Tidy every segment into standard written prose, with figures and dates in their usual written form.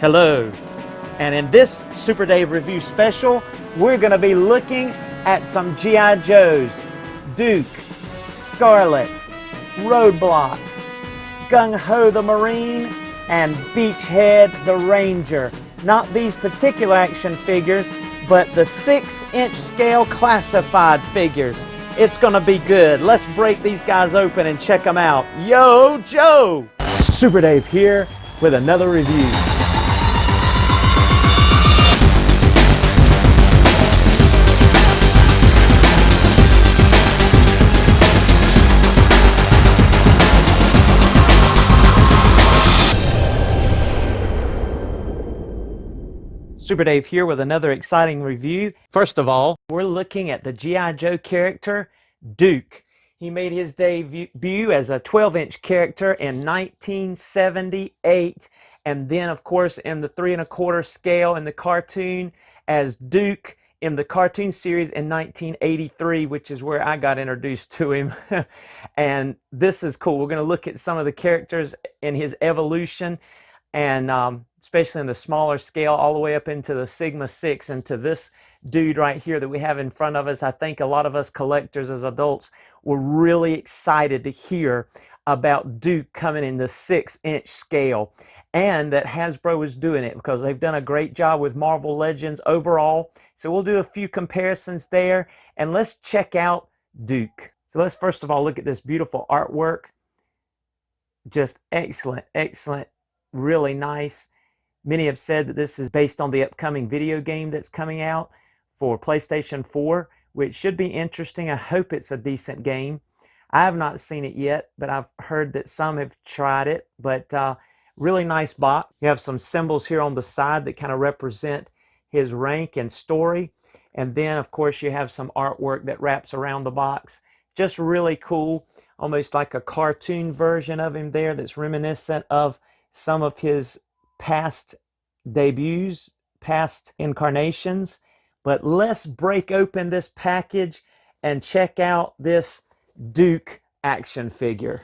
Hello, and in this Super Dave review special, we're going to be looking at some G.I. Joes: Duke, Scarlett, Roadblock, Gung-Ho the Marine, and Beachhead the Ranger. Not these particular action figures, but the 6-inch scale classified figures. It's going to be good. Let's break these guys open and check them out. Yo, Joe! Super Dave here with another review. Super Dave here with another exciting review. First of all, we're looking at the G.I. Joe character, Duke. He made his debut as a 12-inch character in 1978, and then, of course, in the 3 1/4 scale in the cartoon as Duke in the cartoon series in 1983, which is where I got introduced to him. And this is cool. We're going to look at some of the characters in his evolution, and especially in the smaller scale, all the way up into the Sigma 6, and to this dude right here that we have in front of us. I think a lot of us collectors as adults were really excited to hear about Duke coming in the 6-inch scale, and that Hasbro was doing it because they've done a great job with Marvel Legends overall. So we'll do a few comparisons there, and let's check out Duke. So let's first of all look at this beautiful artwork. Just excellent, excellent, really nice. Many have said that this is based on the upcoming video game that's coming out for PlayStation 4, which should be interesting. I hope it's a decent game. I have not seen it yet, but I've heard that some have tried it. But really nice box. You have some symbols here on the side that kind of represent his rank and story. And then, of course, you have some artwork that wraps around the box. Just really cool, almost like a cartoon version of him there that's reminiscent of some of his past debuts, past incarnations. But let's break open this package and check out this Duke action figure.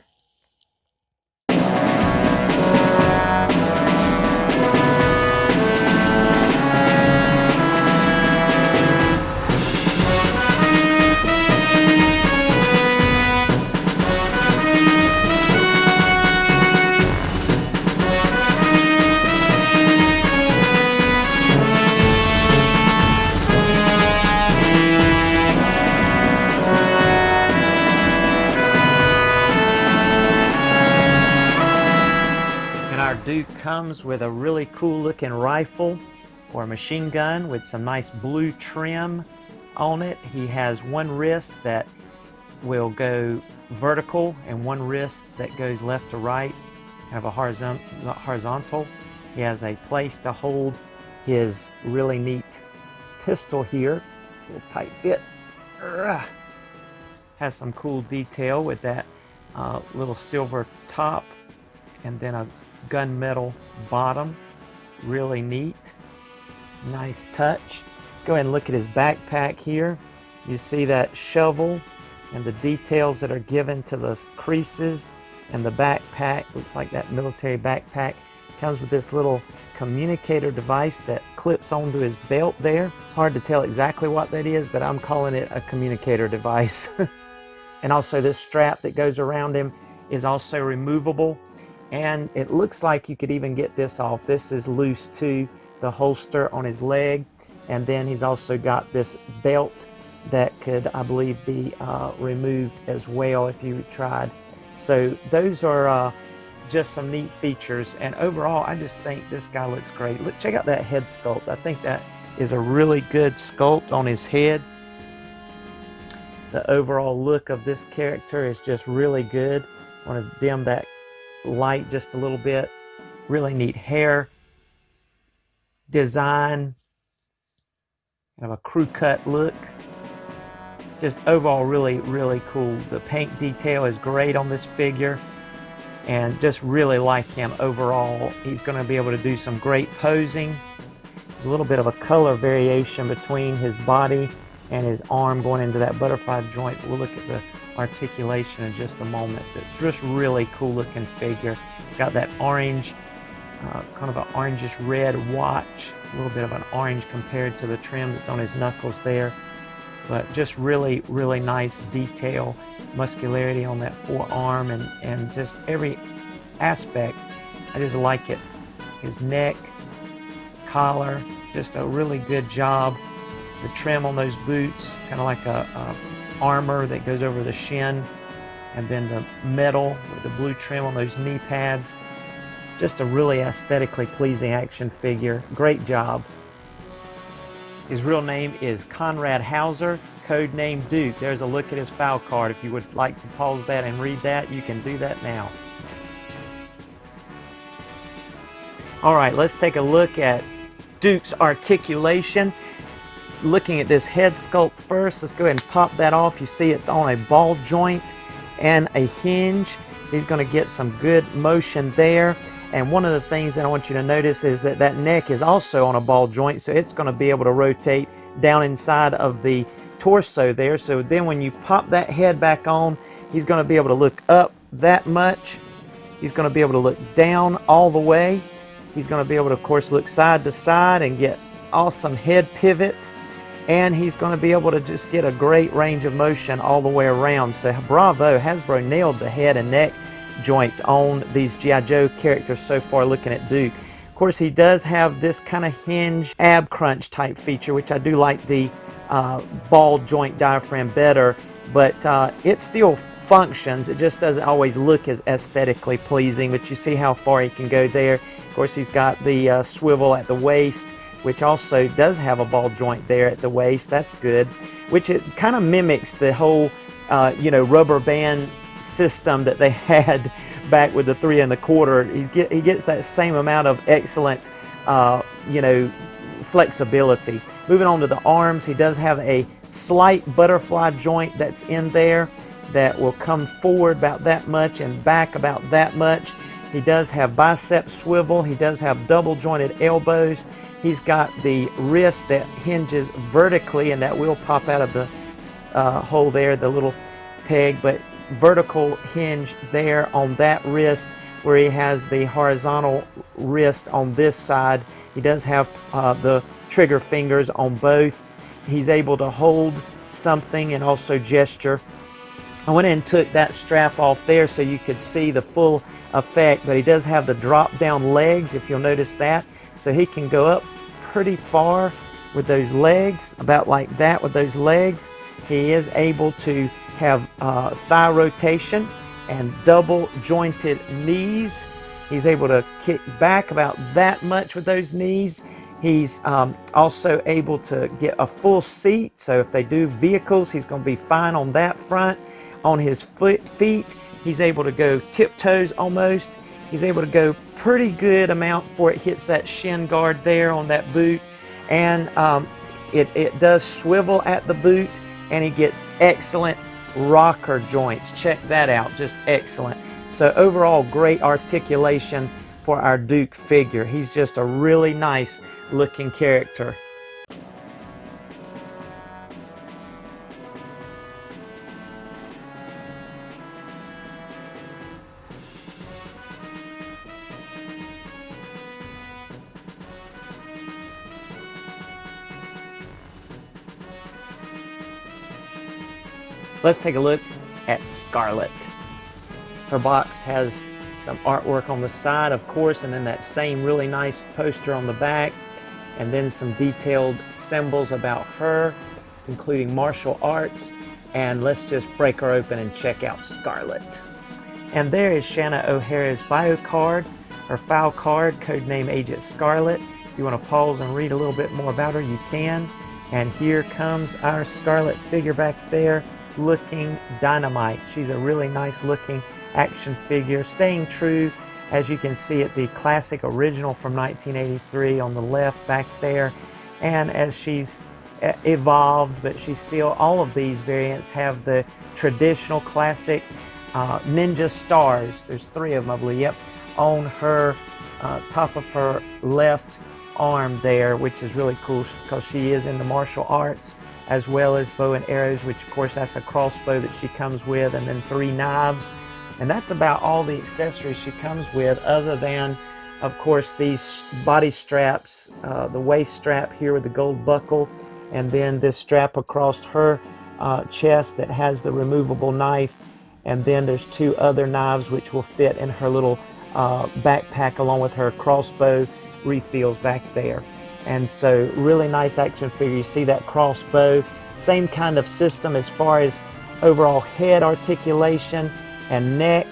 Duke comes with a really cool looking rifle or machine gun with some nice blue trim on it. He has one wrist that will go vertical and one wrist that goes left to right, kind of a horizontal. He has a place to hold his really neat pistol here. It's a little tight fit. Has some cool detail with that little silver top and then a gunmetal bottom. Really neat, nice touch. Let's go ahead and look at his backpack here. You see that shovel and the details that are given to the creases, and the backpack looks like that military backpack. Comes with this little communicator device that clips onto his belt there. It's hard to tell exactly what that is, but I'm calling it a communicator device. And also this strap that goes around him is also removable. And it looks like you could even get this off. This is loose too, the holster on his leg. And then he's also got this belt that could, I believe, be removed as well if you tried. So those are just some neat features. And overall, I just think this guy looks great. Look, check out that head sculpt. I think that is a really good sculpt on his head. The overall look of this character is just really good. I want to dim that light just a little bit. Really neat hair design, kind of a crew cut look. Just overall really, really cool. The paint detail is great on this figure, and just really like him overall. He's going to be able to do some great posing. There's a little bit of a color variation between his body and his arm going into that butterfly joint. We'll look at the articulation in just a moment. It's just really cool looking figure. It's got that orange, kind of an orangish red watch. It's a little bit of an orange compared to the trim that's on his knuckles there. But just really, really nice detail, muscularity on that forearm, and just every aspect. I just like it. His neck, collar, just a really good job. The trim on those boots, kind of like a armor that goes over the shin, and then the metal with the blue trim on those knee pads. Just a really aesthetically pleasing action figure. Great job. His real name is Conrad Hauser, code name Duke. There's a look at his file card. If you would like to pause that and read that, you can do that now. All right, let's take a look at Duke's articulation. Looking at this head sculpt first, let's go ahead and pop that off. You see it's on a ball joint and a hinge, so he's going to get some good motion there. And one of the things that I want you to notice is that that neck is also on a ball joint, so it's going to be able to rotate down inside of the torso there. So then when you pop that head back on, he's going to be able to look up that much. He's going to be able to look down all the way. He's going to be able to, of course, look side to side and get awesome head pivot. And he's going to be able to just get a great range of motion all the way around. So bravo, Hasbro nailed the head and neck joints on these G.I. Joe characters so far looking at Duke. Of course, he does have this kind of hinge ab crunch type feature, which I do like the ball joint diaphragm better, but it still functions. It just doesn't always look as aesthetically pleasing, but you see how far he can go there. Of course, he's got the swivel at the waist, which also does have a ball joint there at the waist. That's good, which it kind of mimics the whole, rubber band system that they had back with the 3 1/4. He gets that same amount of excellent, flexibility. Moving on to the arms, he does have a slight butterfly joint that's in there that will come forward about that much and back about that much. He does have bicep swivel. He does have double jointed elbows. He's got the wrist that hinges vertically, and that will pop out of the hole there, the little peg, but vertical hinge there on that wrist, where he has the horizontal wrist on this side. He does have the trigger fingers on both. He's able to hold something and also gesture. I went in and took that strap off there so you could see the full effect, but he does have the drop down legs, if you'll notice that. So he can go up pretty far with those legs, about like that with those legs. He is able to have thigh rotation and double jointed knees. He's able to kick back about that much with those knees. He's also able to get a full seat, so if they do vehicles, he's going to be fine on that front. On his feet, he's able to go tiptoes almost. He's able to go pretty good amount before it hits that shin guard there on that boot. And it does swivel at the boot, and he gets excellent rocker joints. Check that out, just excellent. So overall, great articulation for our Duke figure. He's just a really nice looking character. Let's take a look at Scarlett. Her box has some artwork on the side, of course, and then that same really nice poster on the back, and then some detailed symbols about her, including martial arts. And let's just break her open and check out Scarlett. And there is Shanna O'Hara's bio card, her file card, codename Agent Scarlett. If you want to pause and read a little bit more about her, you can. And here comes our Scarlett figure back there, looking dynamite. She's a really nice looking action figure, staying true, as you can see it, the classic original from 1983 on the left back there. And as she's evolved, but she's still, all of these variants have the traditional classic ninja stars. There's 3 of them, I believe, on her top of her left arm there, which is really cool because she is in the martial arts. as well as bow and arrows, which of course that's a crossbow that she comes with, and then 3 knives. And that's about all the accessories she comes with, other than, of course, these body straps, the waist strap here with the gold buckle, and then this strap across her chest that has the removable knife. And then there's 2 other knives which will fit in her little backpack, along with her crossbow refills back there. And so really nice action figure. You see that crossbow, same kind of system as far as overall head articulation and neck,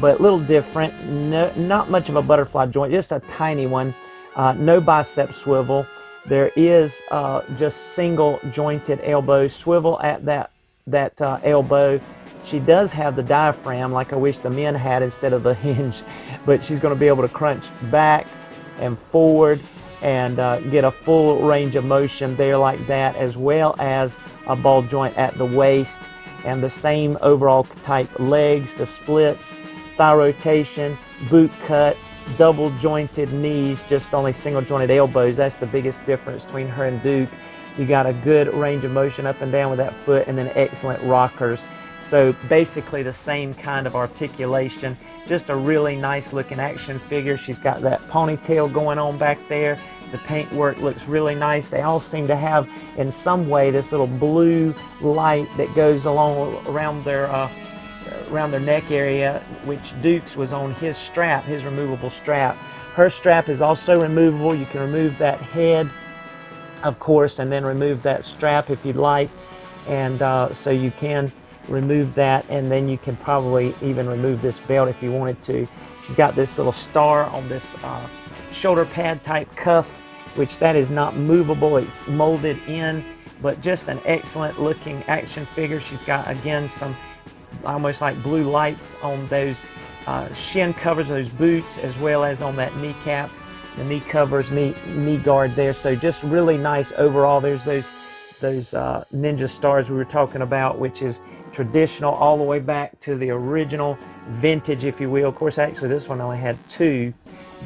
but a little different. No, not much of a butterfly joint, just a tiny one. No bicep swivel. There is just single jointed elbow swivel at that elbow. She does have the diaphragm, like I wish the men had instead of the hinge, but she's going to be able to crunch back and forward and get a full range of motion there like that, as well as a ball joint at the waist, and the same overall type legs, the splits, thigh rotation, boot cut, double jointed knees, just only single jointed elbows. That's the biggest difference between her and Duke. You got a good range of motion up and down with that foot, and then excellent rockers. So basically the same kind of articulation, just a really nice looking action figure. She's got that ponytail going on back there. The paintwork looks really nice. They all seem to have in some way this little blue light that goes along around their neck area, which Duke's was on his strap, his removable strap. Her strap is also removable. You can remove that head, of course, and then remove that strap if you'd like. And so you can remove that, and then you can probably even remove this belt if you wanted to. She's got this little star on this shoulder pad type cuff, which that is not movable. It's molded in, but just an excellent looking action figure. She's got, again, some almost like blue lights on those shin covers, those boots, as well as on that kneecap, the knee covers, knee guard there. So just really nice overall. There's those ninja stars we were talking about, which is traditional all the way back to the original vintage, if you will. Of course, actually this one only had 2,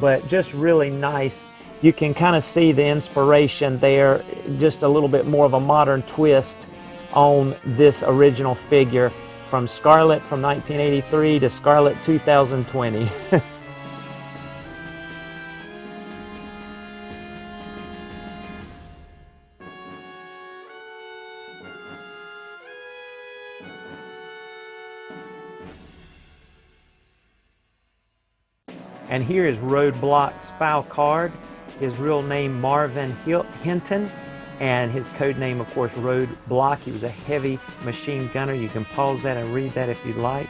but just really nice. You can kind of see the inspiration there, just a little bit more of a modern twist on this original figure, from Scarlett from 1983 to Scarlett 2020. And here is Roadblock's file card. His real name, Marvin Hinton, and his code name, of course, Roadblock. He was a heavy machine gunner. You can pause that and read that if you'd like.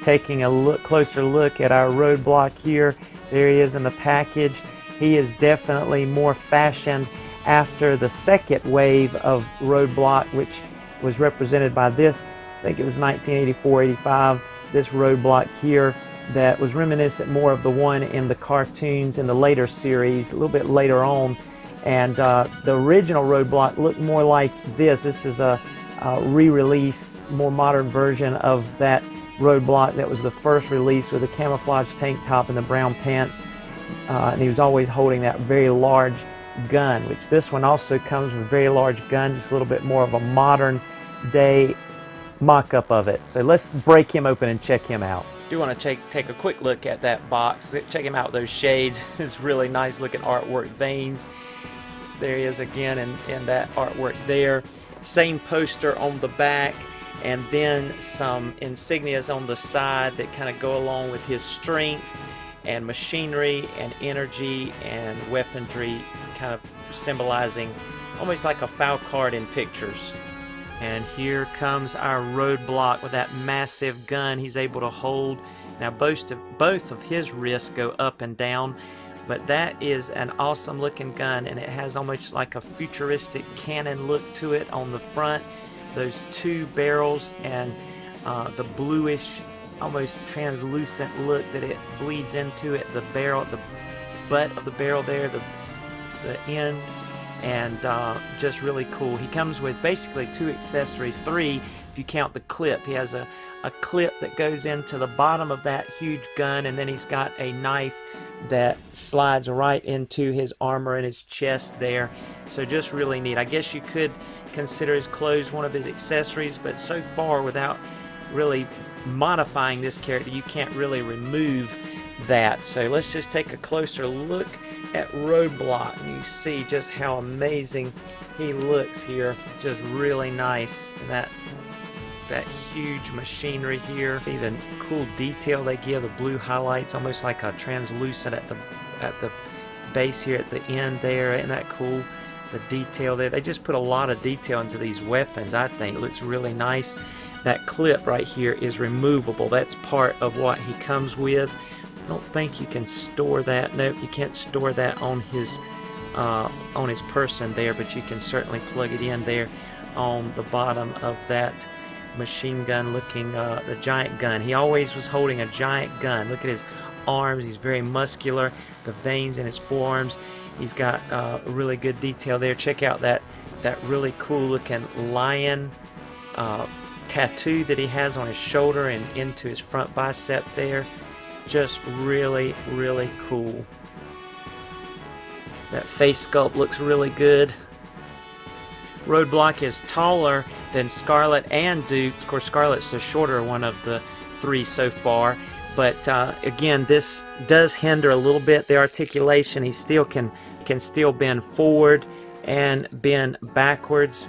Taking a closer look at our Roadblock here, there he is in the package. He is definitely more fashioned after the second wave of Roadblock, which was represented by this, I think it was 1984-85, this Roadblock here, that was reminiscent more of the one in the cartoons in the later series, a little bit later on. And the original Roadblock looked more like this. This is a re-release, more modern version of that Roadblock that was the first release, with the camouflage tank top and the brown pants. And he was always holding that very large gun, which this one also comes with a very large gun, just a little bit more of a modern day mock-up of it. So let's break him open and check him out. I do want to take a quick look at that box. Check him out, those shades. It's really nice looking artwork, veins. There he is again in that artwork there. Same poster on the back, and then some insignias on the side that kind of go along with his strength and machinery and energy and weaponry, kind of symbolizing almost like a foul card in pictures. And here comes our Roadblock with that massive gun he's able to hold. Now both of his wrists go up and down, but that is an awesome looking gun, and it has almost like a futuristic cannon look to it on the front. Those 2 barrels and the bluish, almost translucent look that it bleeds into it, the barrel, the butt of the barrel there, the end. And just really cool. He comes with basically 2 accessories, 3 if if you count the clip. He has a clip that goes into the bottom of that huge gun, and then he's got a knife that slides right into his armor and his chest there. So just really neat. I guess you could consider his clothes one of his accessories, but so far without really modifying this character, you can't really remove that. So let's just take a closer look at Roadblock, and you see just how amazing he looks here. Just really nice. And that huge machinery here. See the cool detail they give, the blue highlights, almost like a translucent at the base here at the end there. Isn't that cool? The detail there. They just put a lot of detail into these weapons, I think. It looks really nice. That clip right here is removable. That's part of what he comes with. I don't think you can store that. Nope, you can't store that on his person there, but you can certainly plug it in there on the bottom of that machine gun looking, the giant gun. He always was holding a giant gun. Look at his arms. He's very muscular. The veins in his forearms. He's got really good detail there. Check out that really cool looking lion tattoo that he has on his shoulder and into his front bicep there. Just really, really cool. That face sculpt looks really good. Roadblock is taller than Scarlett and Duke. Of course, Scarlett's the shorter one of the three so far. But again, this does hinder a little bit the articulation. He still can still bend forward and bend backwards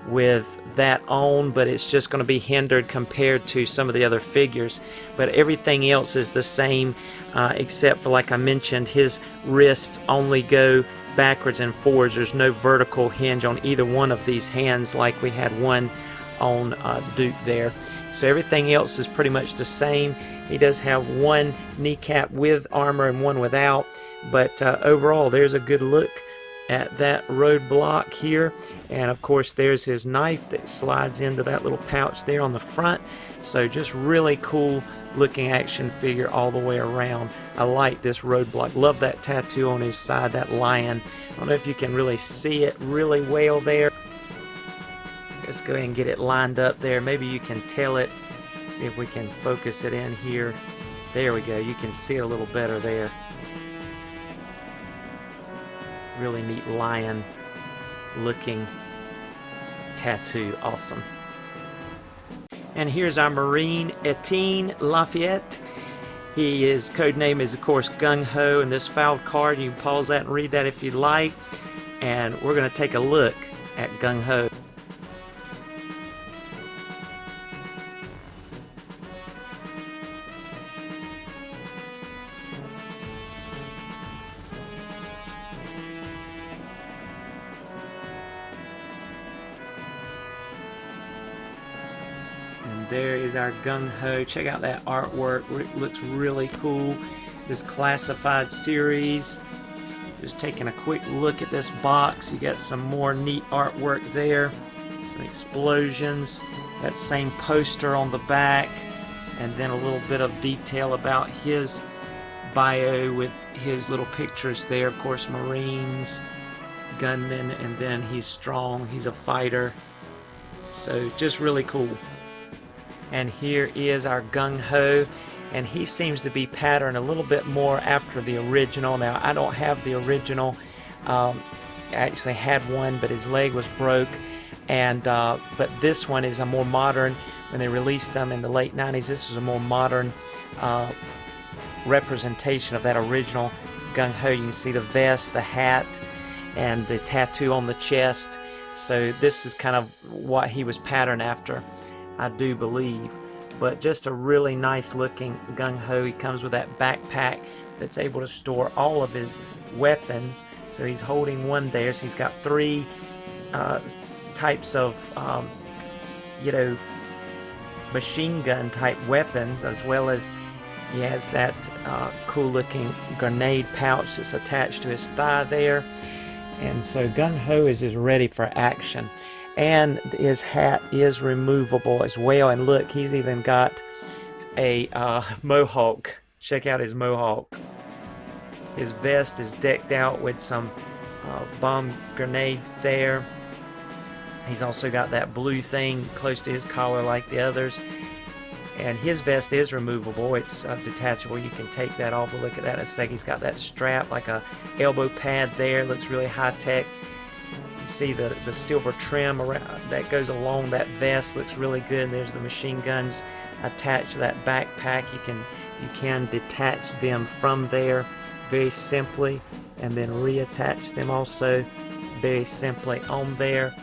with that on, but it's just going to be hindered compared to some of the other figures. But everything else is the same, except for, like I mentioned, his wrists only go backwards and forwards. There's no vertical hinge on either one of these hands like we had one on Duke there. So everything else is pretty much the same. He does have one kneecap with armor and one without, but overall there's a good look at that Roadblock here. And of course there's his knife that slides into that little pouch there on the front. So just really cool looking action figure all the way around. I like this Roadblock. Love that tattoo on his side, that lion. I don't know if you can really see it really well there. Let's go ahead and get it lined up there. Maybe you can tell it. See if we can focus it in here. There we go. You can see it a little better there. Really neat lion looking tattoo. Awesome. And here's our Marine, Etienne Lafayette. His code name is, of course, Gung-Ho, and this fouled card, you can pause that and read that if you'd like. And we're going to take a look at Gung-Ho. There is our Gung-Ho. Check out that artwork. It looks really cool. This classified series. Just taking a quick look at this box. You got some more neat artwork there. Some explosions. That same poster on the back. And then a little bit of detail about his bio with his little pictures there. Of course, Marines, gunmen, and then he's strong. He's a fighter. So just really cool. And here is our Gung-Ho, and he seems to be patterned a little bit more after the original. Now, I don't have the original. I actually had one, but his leg was broke. And but this one is a more modern. When they released them in the late 90s, this was a more modern representation of that original Gung-Ho. You can see the vest, the hat, and the tattoo on the chest. So this is kind of what he was patterned after, I do believe. But just a really nice looking Gung-Ho. He comes with that backpack that's able to store all of his weapons. So he's holding one there. So he's got three types of machine gun type weapons, as well as he has that cool looking grenade pouch that's attached to his thigh there. And so Gung-Ho is just ready for action. And his hat is removable as well. And look, he's even got a mohawk. Check out his mohawk. His vest is decked out with some bomb grenades there. He's also got that blue thing close to his collar like the others. And his vest is removable. It's detachable. You can take that off. We'll look at that in a second. He's got that strap, like a elbow pad there. Looks really high-tech. You see the silver trim around, that goes along that vest. Looks really good. And there's the machine guns attached to that backpack. You can detach them from there very simply, and then reattach them also very simply on there.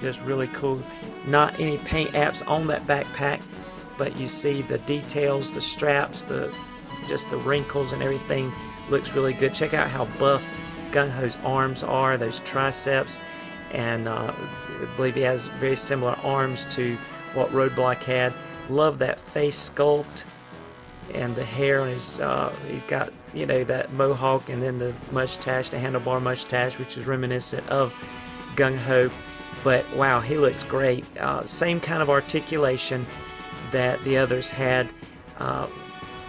Just really cool. Not any paint apps on that backpack, but you see the details, the straps, just the wrinkles and everything looks really good. Check out how buff Gung-Ho's arms are, those triceps, and I believe he has very similar arms to what Roadblock had. Love that face sculpt and the hair on his, he's got, you know, that mohawk, and then the mustache, the handlebar mustache, which is reminiscent of Gung-Ho. But wow, he looks great. Same kind of articulation that the others had,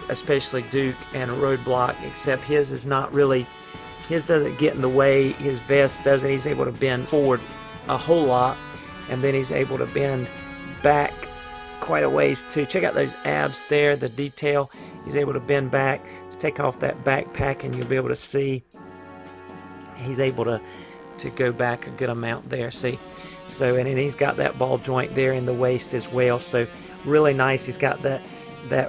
especially Duke and Roadblock, except his is not really, his doesn't get in the way, his vest doesn't. He's able to bend forward a whole lot, and then he's able to bend back quite a ways too. Check out those abs there, the detail. He's able to bend back. Let's take off that backpack and you'll be able to see he's able to go back a good amount there. See, so, and then he's got that ball joint there in the waist as well, so really nice. He's got that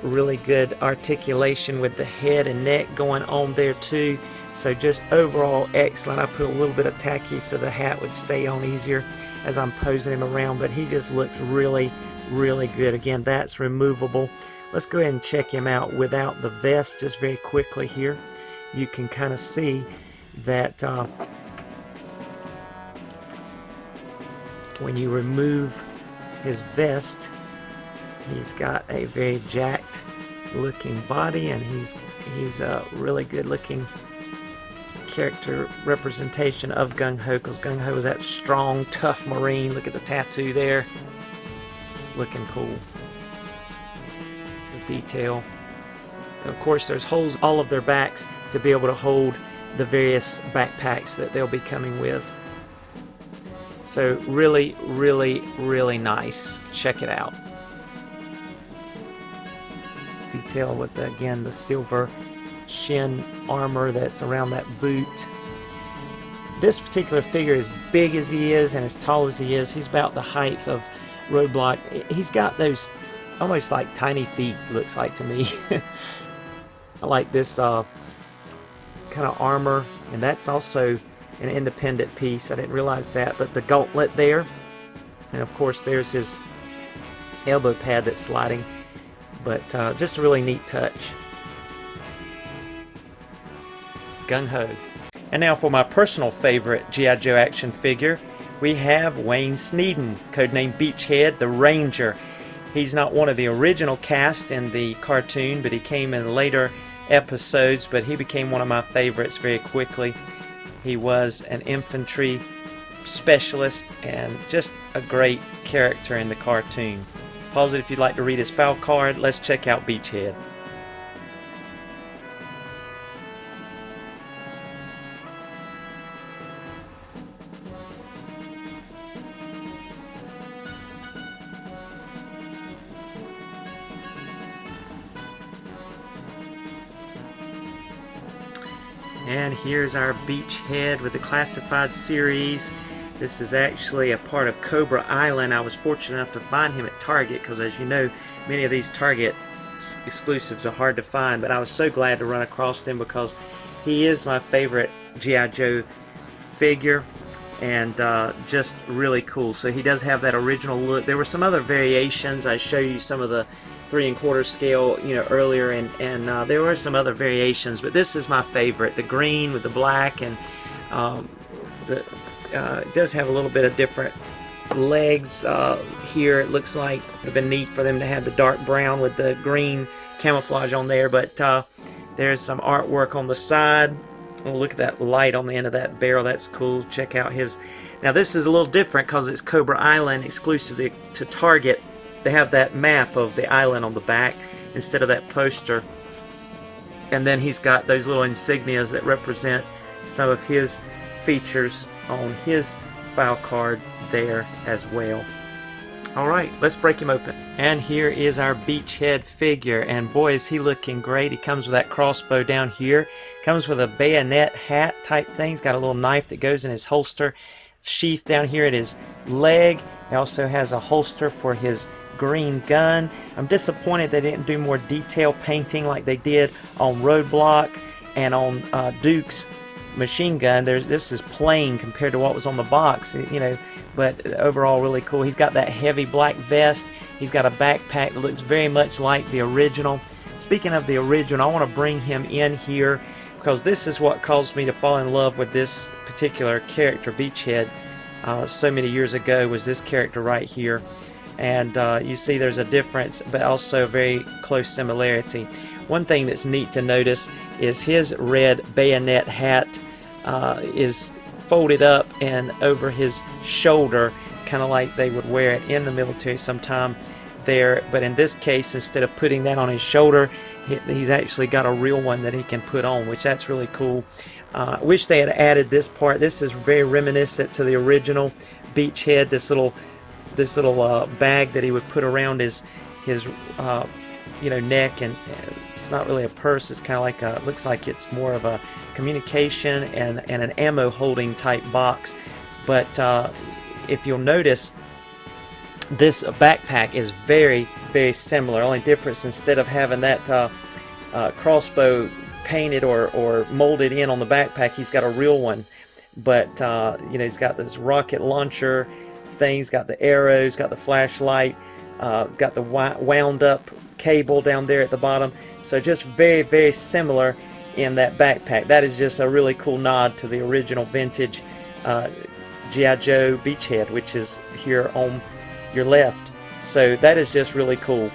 really good articulation with the head and neck going on there too. So just overall excellent. I put a little bit of tacky so the hat would stay on easier as I'm posing him around, but he just looks really, really good. Again, that's removable. Let's go ahead and check him out without the vest just very quickly here. You can kind of see that when you remove his vest, he's got a very jacked looking body, and he's a really good looking character representation of Gung-Ho, because Gung-Ho is that strong, tough Marine. Look at the tattoo there. Looking cool. The detail. And of course, there's holes all of their backs to be able to hold the various backpacks that they'll be coming with. So really, really, really nice. Check it out. Detail with, again, the silver shin armor that's around that boot. This particular figure, as big as he is and as tall as he is, he's about the height of Roadblock. He's got those almost like tiny feet, looks like to me. I like this kind of armor, and that's also an independent piece. I didn't realize that, but the gauntlet there, and of course there's his elbow pad that's sliding, but just a really neat touch. Gung-Ho. And now for my personal favorite G.I. Joe action figure, we have Wayne Sneeden, codenamed Beachhead, the Ranger. He's not one of the original cast in the cartoon, but he came in later episodes, but he became one of my favorites very quickly. He was an infantry specialist and just a great character in the cartoon. Pause it if you'd like to read his file card. Let's check out Beachhead. And here's our Beachhead with the classified series. This is actually a part of Cobra Island. I was fortunate enough to find him at Target, because as you know, many of these Target exclusives are hard to find, but I was so glad to run across them because he is my favorite G.I. Joe figure, and just really cool. So he does have that original look. There were some other variations. I show you some of the 3 1/4 scale, you know, earlier, and there were some other variations, but this is my favorite. The green with the black, and it does have a little bit of different legs here. It looks like it would have been neat for them to have the dark brown with the green camouflage on there, but there's some artwork on the side. Oh, look at that light on the end of that barrel. That's cool. Check out his. Now this is a little different because it's Cobra Island, exclusive to Target. They have that map of the island on the back instead of that poster. And then he's got those little insignias that represent some of his features on his file card there as well. All right, let's break him open. And here is our Beachhead figure, and boy is he looking great. He comes with that crossbow down here, comes with a bayonet hat type thing. He's got a little knife that goes in his holster, sheath down here at his leg. He also has a holster for his green gun. I'm disappointed they didn't do more detail painting like they did on Roadblock and on Duke's machine gun. This is plain compared to what was on the box, you know, but overall really cool. He's got that heavy black vest. He's got a backpack that looks very much like the original. Speaking of the original, I want to bring him in here because this is what caused me to fall in love with this particular character, Beachhead, so many years ago, was this character right here. And you see there's a difference, but also a very close similarity. One thing that's neat to notice is his red bayonet hat is folded up and over his shoulder, kind of like they would wear it in the military sometime there. But in this case, instead of putting that on his shoulder, he's actually got a real one that he can put on, which that's really cool. I wish they had added this part. This is very reminiscent to the original Beachhead, this little bag that he would put around his you know, neck, and it's not really a purse. It's kind of like a, looks like it's more of a communication and an ammo holding type box. But if you'll notice, this backpack is very, very similar. Only difference, instead of having that crossbow painted or molded in on the backpack, he's got a real one. But you know, he's got this rocket launcher things, got the arrows, got the flashlight, got the wound up cable down there at the bottom. So just very, very similar in that backpack. That is just a really cool nod to the original vintage G.I. Joe Beachhead, which is here on your left. So that is just really cool.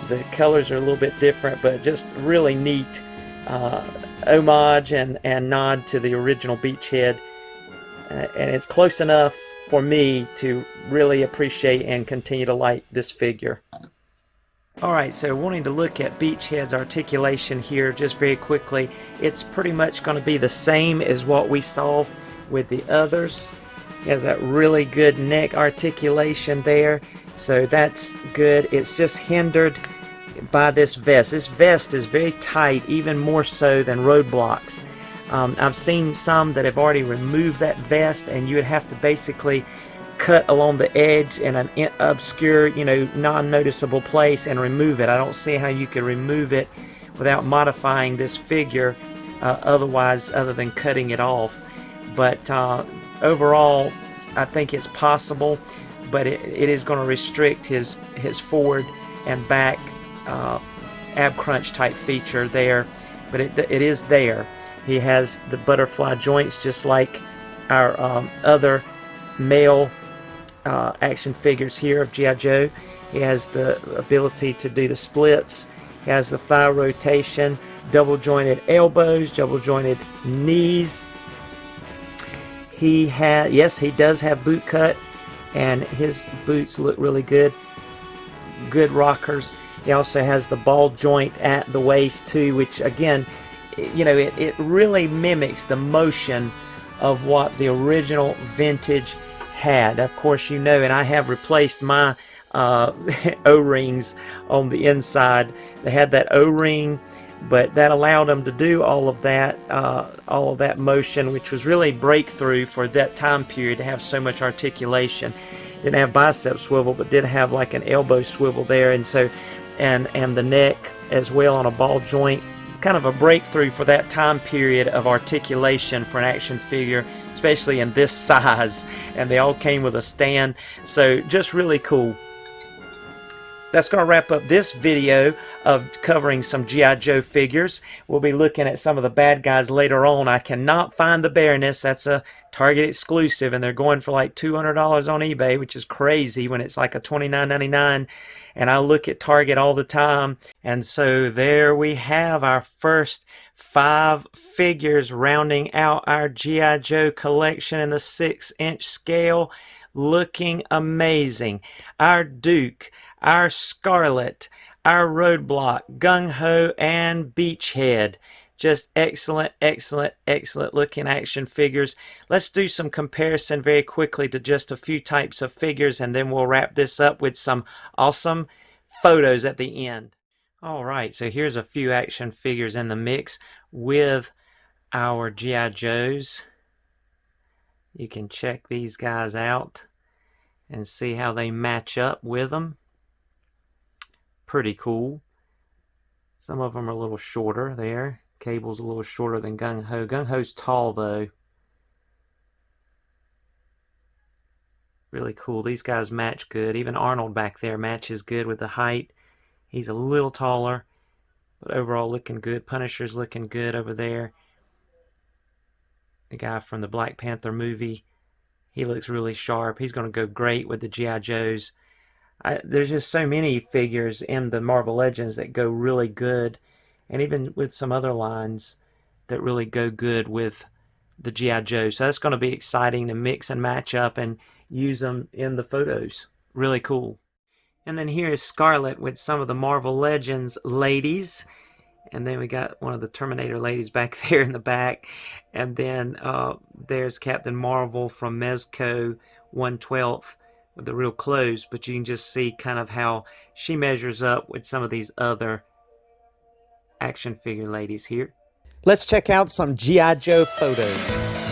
The colors are a little bit different, but just really neat homage and nod to the original Beachhead. And it's close enough for me to really appreciate and continue to like this figure. Alright, so wanting to look at Beachhead's articulation here just very quickly. It's pretty much going to be the same as what we saw with the others. He has that really good neck articulation there, so that's good. It's just hindered by this vest. This vest is very tight, even more so than Roadblock's. I've seen some that have already removed that vest, and you would have to basically cut along the edge in an obscure, you know, non-noticeable place and remove it. I don't see how you could remove it without modifying this figure otherwise, other than cutting it off. But overall, I think it's possible, but it is going to restrict his forward and back ab crunch type feature there, but it is there. He has the butterfly joints just like our other male action figures here of G.I. Joe. He has the ability to do the splits. He has the thigh rotation, double jointed elbows, double jointed knees. He does have boot cut, and his boots look really good. Good rockers. He also has the ball joint at the waist too, which again, you know, it really mimics the motion of what the original vintage had. Of course, you know, and I have replaced my O-rings on the inside. They had that O-ring, but that allowed them to do all of that motion, which was really breakthrough for that time period to have so much articulation. Didn't have bicep swivel, but did have like an elbow swivel there, and so and the neck as well on a ball joint. Kind of a breakthrough for that time period of articulation for an action figure, especially in this size, and they all came with a stand, so just really cool. That's going to wrap up this video of covering some G.I. Joe figures. We'll be looking at some of the bad guys later on. I cannot find the Baroness. That's a Target exclusive, and they're going for like $200 on eBay, which is crazy when it's like a $29.99. And I look at Target all the time. And so there we have our first 5 figures rounding out our G.I. Joe collection in the 6-inch scale. Looking amazing. Our Duke, our Scarlett, our Roadblock, Gung-Ho, and Beachhead. Just excellent, excellent, excellent looking action figures. Let's do some comparison very quickly to just a few types of figures, and then we'll wrap this up with some awesome photos at the end. All right, so here's a few action figures in the mix with our G.I. Joes. You can check these guys out and see how they match up with them. Pretty cool. Some of them are a little shorter there. Cable's a little shorter than Gung-Ho. Gung-Ho's tall though. Really cool. These guys match good. Even Arnold back there matches good with the height. He's a little taller, but overall looking good. Punisher's looking good over there. The guy from the Black Panther movie, he looks really sharp. He's going to go great with the G.I. Joes. There's just so many figures in the Marvel Legends that go really good, and even with some other lines that really go good with the G.I. Joe. So that's going to be exciting to mix and match up and use them in the photos. Really cool. And then here is Scarlett with some of the Marvel Legends ladies. And then we got one of the Terminator ladies back there in the back. And then there's Captain Marvel from Mezco 1/12 with the real clothes. But you can just see kind of how she measures up with some of these other action figure ladies here. Let's check out some G.I. Joe photos.